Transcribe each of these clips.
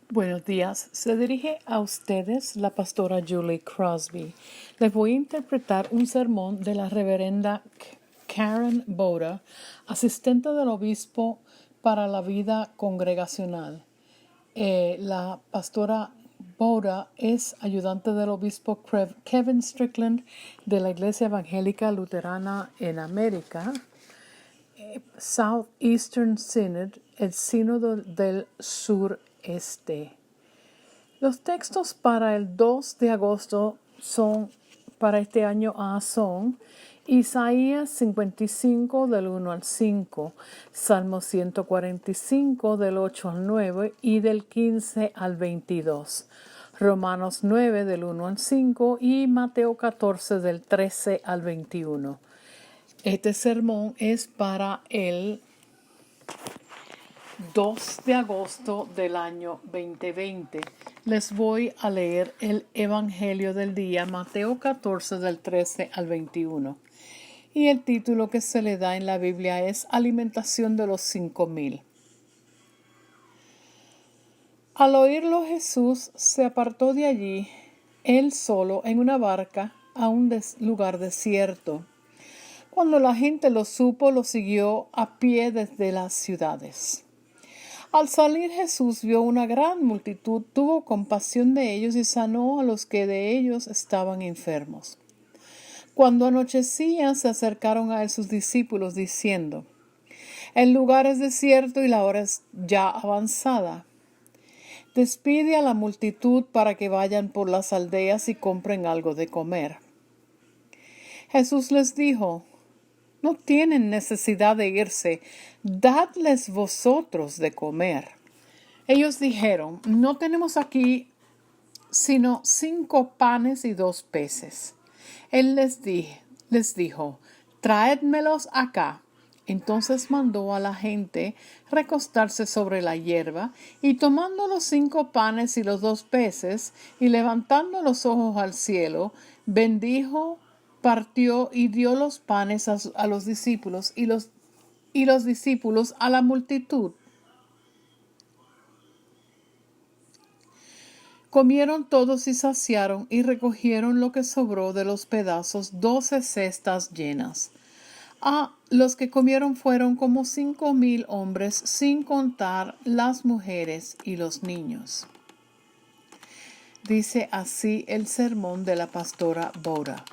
Buenos días, se dirige a ustedes la pastora Julie Crosby. Les voy a interpretar un sermón de la reverenda Karen Boda, asistente del obispo para la vida congregacional. La pastora Boda es ayudante del obispo Kevin Strickland de la Iglesia Evangélica Luterana en América, Southeastern Synod, el Sínodo del Sureste. Los textos para el 2 de agosto para este año son Isaías 55 del 1 al 5, Salmo 145 del 8 al 9 y del 15 al 22, Romanos 9 del 1 al 5 y Mateo 14 del 13 al 21. Este sermón es para el 2 de agosto del año 2020. Les voy a leer el Evangelio del día, Mateo 14 del 13 al 21. Y el título que se le da en la Biblia es Alimentación de los 5,000. Al oírlo Jesús se apartó de allí, él solo, en una barca, a un lugar desierto. Cuando la gente lo supo, lo siguió a pie desde las ciudades. Al salir Jesús vio una gran multitud, tuvo compasión de ellos y sanó a los que de ellos estaban enfermos. Cuando anochecía se acercaron a él sus discípulos diciendo: El lugar es desierto y la hora es ya avanzada. Despide a la multitud para que vayan por las aldeas y compren algo de comer. Jesús les dijo: No tienen necesidad de irse, dadles vosotros de comer. Ellos dijeron: No tenemos aquí sino 5 panes y 2 peces. Él les dijo: Traédmelos acá. Entonces mandó a la gente recostarse sobre la hierba, y tomando los 5 panes y los 2 peces, y levantando los ojos al cielo, bendijo, partió y dio los panes a los discípulos y los discípulos a la multitud. Comieron todos y saciaron, y recogieron lo que sobró de los pedazos, 12 cestas llenas. Los que comieron fueron como 5,000 hombres, sin contar las mujeres y los niños. Dice así el sermón de la pastora Boda.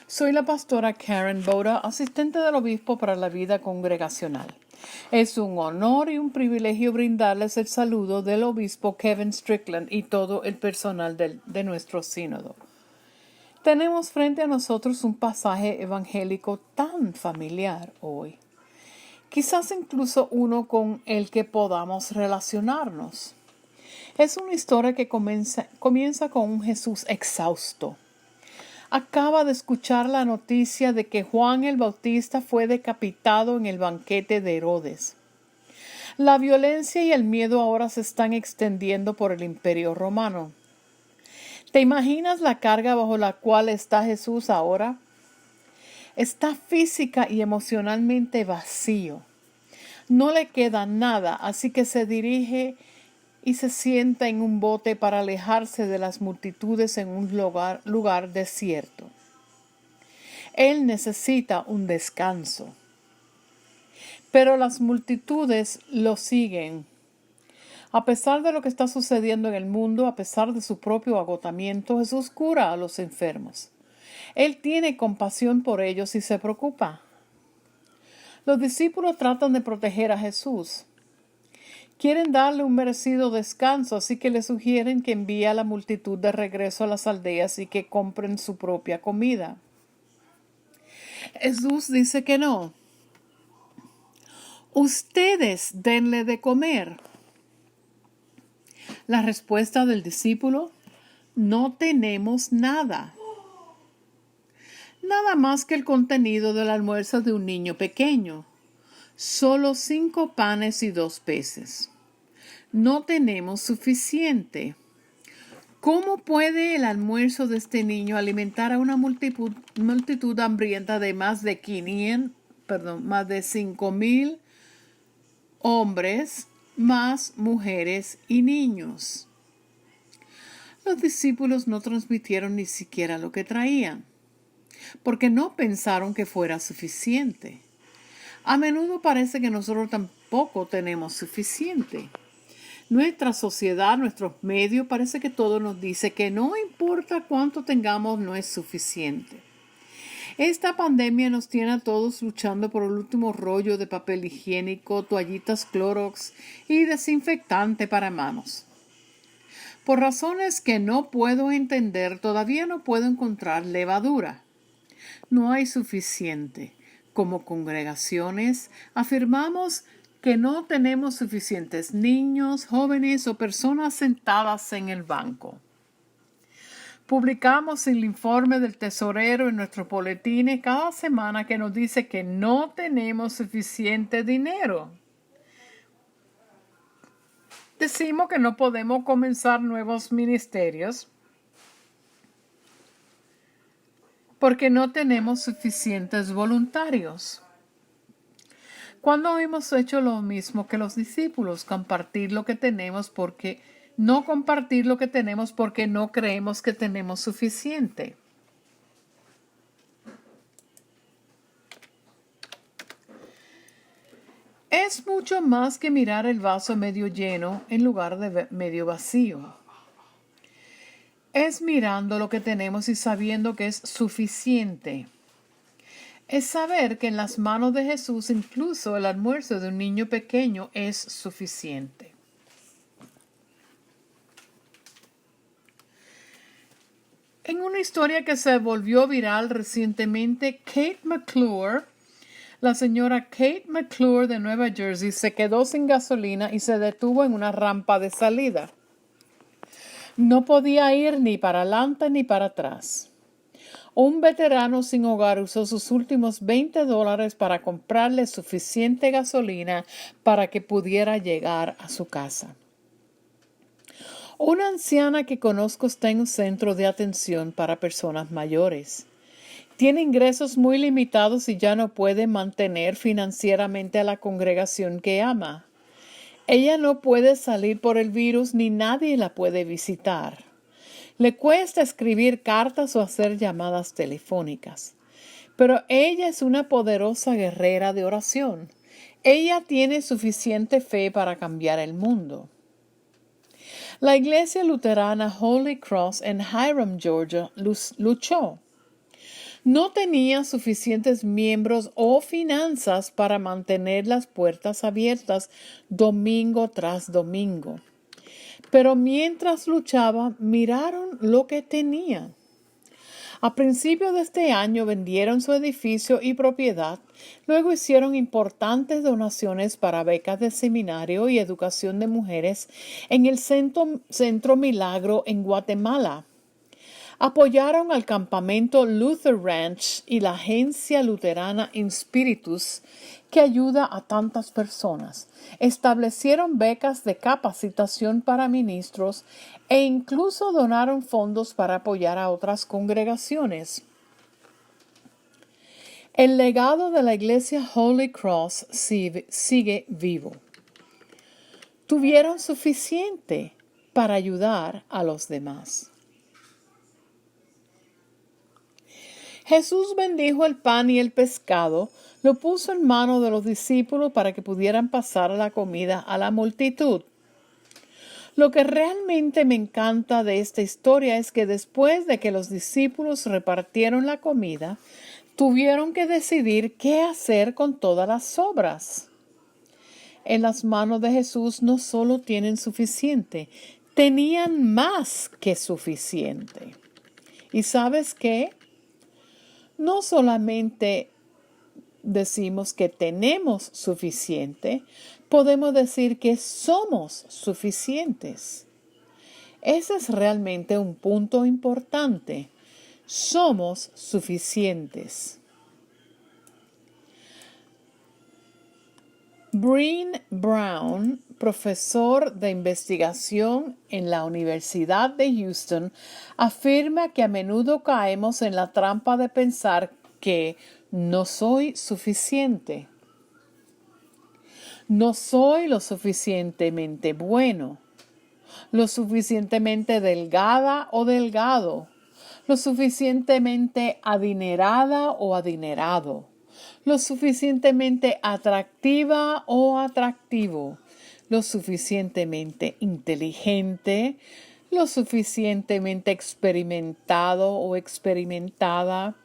Soy la pastora Karen Boda, asistente del obispo para la vida congregacional. Es un honor y un privilegio brindarles el saludo del obispo Kevin Strickland y todo el personal de nuestro sínodo. Tenemos frente a nosotros un pasaje evangélico tan familiar hoy, quizás incluso uno con el que podamos relacionarnos. Es una historia que comienza con un Jesús exhausto. Acaba de escuchar la noticia de que Juan el Bautista fue decapitado en el banquete de Herodes. La violencia y el miedo ahora se están extendiendo por el Imperio Romano. ¿Te imaginas la carga bajo la cual está Jesús ahora? Está física y emocionalmente vacío. No le queda nada, así que se dirige y se sienta en un bote para alejarse de las multitudes en un lugar desierto. Él necesita un descanso. Pero las multitudes lo siguen. A pesar de lo que está sucediendo en el mundo, a pesar de su propio agotamiento, Jesús cura a los enfermos. Él tiene compasión por ellos y se preocupa. Los discípulos tratan de proteger a Jesús. Quieren darle un merecido descanso, así que le sugieren que envíe a la multitud de regreso a las aldeas y que compren su propia comida. Jesús dice que no. Ustedes denle de comer. La respuesta del discípulo: no tenemos nada. Nada más que el contenido del almuerzo de un niño pequeño. Solo 5 panes y 2 peces. No tenemos suficiente. ¿Cómo puede el almuerzo de este niño alimentar a una multitud hambrienta de más de 5,000 hombres, más mujeres y niños. Los discípulos no transmitieron ni siquiera lo que traían, porque no pensaron que fuera suficiente. A menudo parece que nosotros tampoco tenemos suficiente. Nuestra sociedad, nuestros medios, parece que todo nos dice que no importa cuánto tengamos, no es suficiente. Esta pandemia nos tiene a todos luchando por el último rollo de papel higiénico, toallitas Clorox y desinfectante para manos. Por razones que no puedo entender, todavía no puedo encontrar levadura. No hay suficiente. Como congregaciones, afirmamos que no tenemos suficientes niños, jóvenes o personas sentadas en el banco. Publicamos el informe del tesorero en nuestros boletines cada semana que nos dice que no tenemos suficiente dinero. Decimos que no podemos comenzar nuevos ministerios porque no tenemos suficientes voluntarios. ¿Cuándo hemos hecho lo mismo que los discípulos? Compartir lo que tenemos porque no compartir lo que tenemos porque no creemos que tenemos suficiente. Es mucho más que mirar el vaso medio lleno en lugar de medio vacío. Es mirando lo que tenemos y sabiendo que es suficiente. Es saber que en las manos de Jesús incluso el almuerzo de un niño pequeño es suficiente. En una historia que se volvió viral recientemente, Kate McClure, la señora Kate McClure de Nueva Jersey, se quedó sin gasolina y se detuvo en una rampa de salida. No podía ir ni para adelante ni para atrás. Un veterano sin hogar usó sus últimos $20 para comprarle suficiente gasolina para que pudiera llegar a su casa. Una anciana que conozco está en un centro de atención para personas mayores. Tiene ingresos muy limitados y ya no puede mantener financieramente a la congregación que ama. Ella no puede salir por el virus ni nadie la puede visitar. Le cuesta escribir cartas o hacer llamadas telefónicas. Pero ella es una poderosa guerrera de oración. Ella tiene suficiente fe para cambiar el mundo. La iglesia luterana Holy Cross en Hiram, Georgia, luchó. No tenía suficientes miembros o finanzas para mantener las puertas abiertas domingo tras domingo. Pero mientras luchaba, miraron lo que tenían. A principios de este año vendieron su edificio y propiedad, luego hicieron importantes donaciones para becas de seminario y educación de mujeres en el Centro Milagro en Guatemala. Apoyaron al campamento Luther Ranch y la agencia luterana Inspiritus, que ayuda a tantas personas. Establecieron becas de capacitación para ministros e incluso donaron fondos para apoyar a otras congregaciones. El legado de la iglesia Holy Cross sigue vivo. Tuvieron suficiente para ayudar a los demás. Jesús bendijo el pan y el pescado, lo puso en manos de los discípulos para que pudieran pasar la comida a la multitud. Lo que realmente me encanta de esta historia es que después de que los discípulos repartieron la comida, tuvieron que decidir qué hacer con todas las sobras. En las manos de Jesús no solo tienen suficiente, tenían más que suficiente. ¿Y sabes qué? No solamente decimos que tenemos suficiente, podemos decir que somos suficientes. Ese es realmente un punto importante. Somos suficientes. Brene Brown, profesor de investigación en la Universidad de Houston, afirma que a menudo caemos en la trampa de pensar que no soy suficiente. No soy lo suficientemente bueno, lo suficientemente delgada o delgado, lo suficientemente adinerada o adinerado, lo suficientemente atractiva o atractivo, lo suficientemente inteligente, lo suficientemente experimentado o experimentada,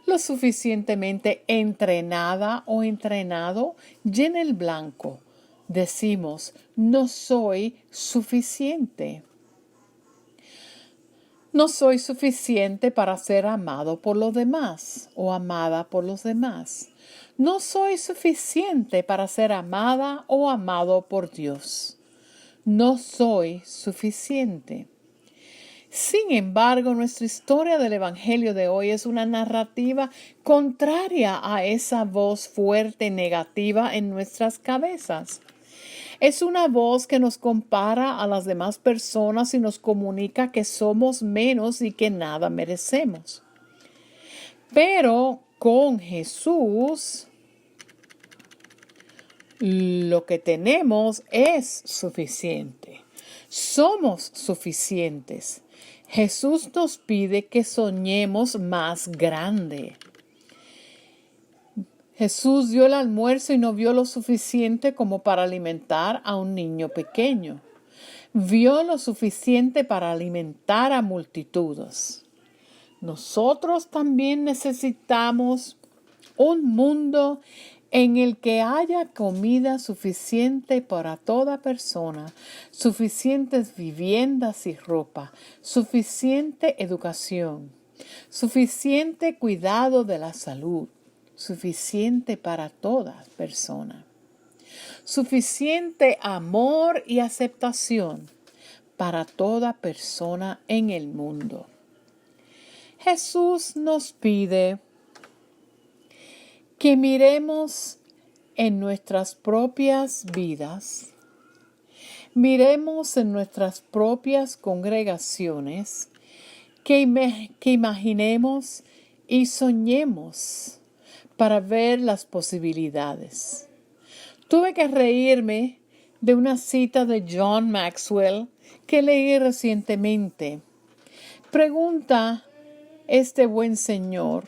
lo suficientemente entrenada o entrenado. Llena el blanco. Decimos, no soy suficiente. No soy suficiente para ser amado por los demás o amada por los demás. No soy suficiente para ser amada o amado por Dios. No soy suficiente. Sin embargo, nuestra historia del Evangelio de hoy es una narrativa contraria a esa voz fuerte negativa en nuestras cabezas. Es una voz que nos compara a las demás personas y nos comunica que somos menos y que nada merecemos. Pero con Jesús, lo que tenemos es suficiente. Somos suficientes. Jesús nos pide que soñemos más grande. Jesús dio el almuerzo y no vio lo suficiente como para alimentar a un niño pequeño. Vio lo suficiente para alimentar a multitudes. Nosotros también necesitamos un mundo en el que haya comida suficiente para toda persona, suficientes viviendas y ropa, suficiente educación, suficiente cuidado de la salud, suficiente para toda persona, suficiente amor y aceptación para toda persona en el mundo. Jesús nos pide que miremos en nuestras propias vidas, miremos en nuestras propias congregaciones, que imaginemos y soñemos para ver las posibilidades. Tuve que reírme de una cita de John Maxwell que leí recientemente. Pregunta este buen señor: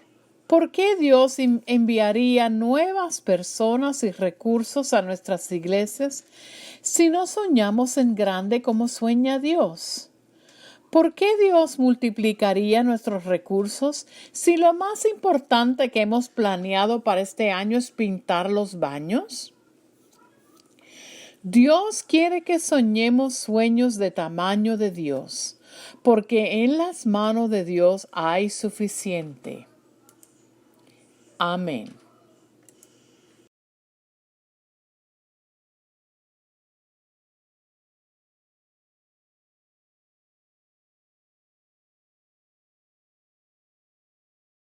¿por qué Dios enviaría nuevas personas y recursos a nuestras iglesias si no soñamos en grande como sueña Dios? ¿Por qué Dios multiplicaría nuestros recursos si lo más importante que hemos planeado para este año es pintar los baños? Dios quiere que soñemos sueños de tamaño de Dios, porque en las manos de Dios hay suficiente. Amén.